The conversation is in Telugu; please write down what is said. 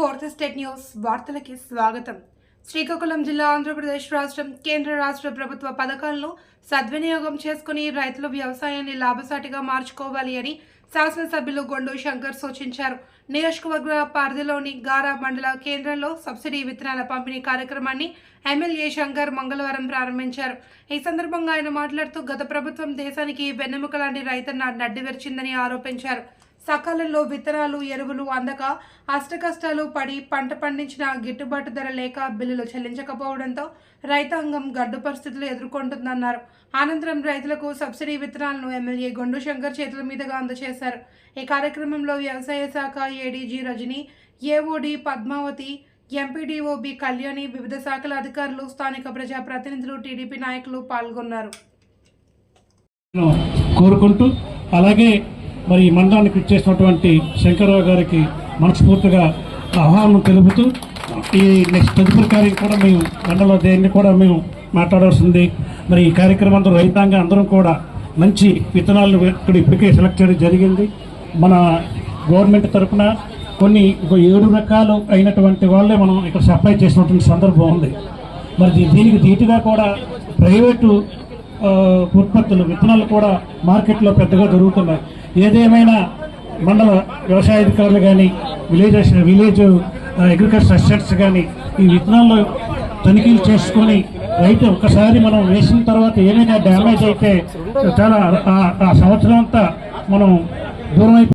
ఫోర్త్ స్టేట్ న్యూస్ వార్తలకి స్వాగతం. శ్రీకాకుళం జిల్లా ఆంధ్రప్రదేశ్ రాష్ట్రం కేంద్ర రాష్ట్ర ప్రభుత్వ పథకాలను సద్వినియోగం చేసుకుని రైతులు వ్యవసాయాన్ని లాభసాటిగా మార్చుకోవాలి అని శాసనసభ్యులు గొండు శంకర్ సూచించారు. నియోజకవర్గ పరిధిలోని గారా మండల కేంద్రంలో సబ్సిడీ విత్తనాల పంపిణీ కార్యక్రమాన్ని ఎమ్మెల్యే శంకర్ మంగళవారం ప్రారంభించారు. ఈ సందర్భంగా ఆయన మాట్లాడుతూ గత ప్రభుత్వం దేశానికి వెన్నెముక లాంటి రైతన్న నడ్డివిరిచిందని ఆరోపించారు. సకాలంలో విత్తనాలు ఎరువులు అందక అష్టకష్టాలు పడి పంట పండించిన గిట్టుబాటు ధర లేక బిల్లులు చెల్లించకపోవడంతో రైతాంగం గడ్డు పరిస్థితులు ఎదుర్కొంటుందన్నారు. అనంతరం రైతులకు సబ్సిడీ విత్తనాలను ఎమ్మెల్యే గొండు శంకర్ చేతుల మీదుగా అందజేశారు. ఈ కార్యక్రమంలో వ్యవసాయ శాఖ ADG Rajani, AOD Padmavathi, MPDO B Kalyani, వివిధ శాఖల అధికారులు, స్థానిక ప్రజాప్రతినిధులు, టీడీపీ నాయకులు పాల్గొన్నారు. కోరుకుంటూ అలాగే మరి మండలానికి ఇచ్చేసినటువంటి శంకర్రావు గారికి మనస్ఫూర్తిగా ఆహ్వానం తెలుపుతూ ఈ నెక్స్ట్ తదుపరి కార్యం కూడా మేము మండలంలో దేన్ని కూడా మేము మాట్లాడాల్సింది. మరి ఈ కార్యక్రమంలో రైతాంగం అందరం కూడా మంచి విత్తనాలను ఇక్కడ ఇప్పటికే సెలెక్ట్ చేయడం జరిగింది. మన గవర్నమెంట్ తరఫున కొన్ని 7 రకాలు అయినటువంటి వాళ్ళే మనం ఇక్కడ సప్లై చేసినటువంటి సందర్భం ఉంది. మరి దీనికి ధీటుగా కూడా ప్రైవేటు ఉత్పత్తులు విత్తనాలు కూడా మార్కెట్లో పెద్దగా దొరుకుతున్నాయి. ఏదేమైనా మండల వ్యవసాయ అధికారులు కానీ విలేజ్ అగ్రికల్చర్ అసిస్టెంట్స్ కానీ ఈ విత్తనాల్లో తనిఖీలు చేసుకొని రైతు ఒకసారి మనం వేసిన తర్వాత ఏమైనా డ్యామేజ్ అయితే చాలా ఆ సంవత్సరం అంతా మనం దూరం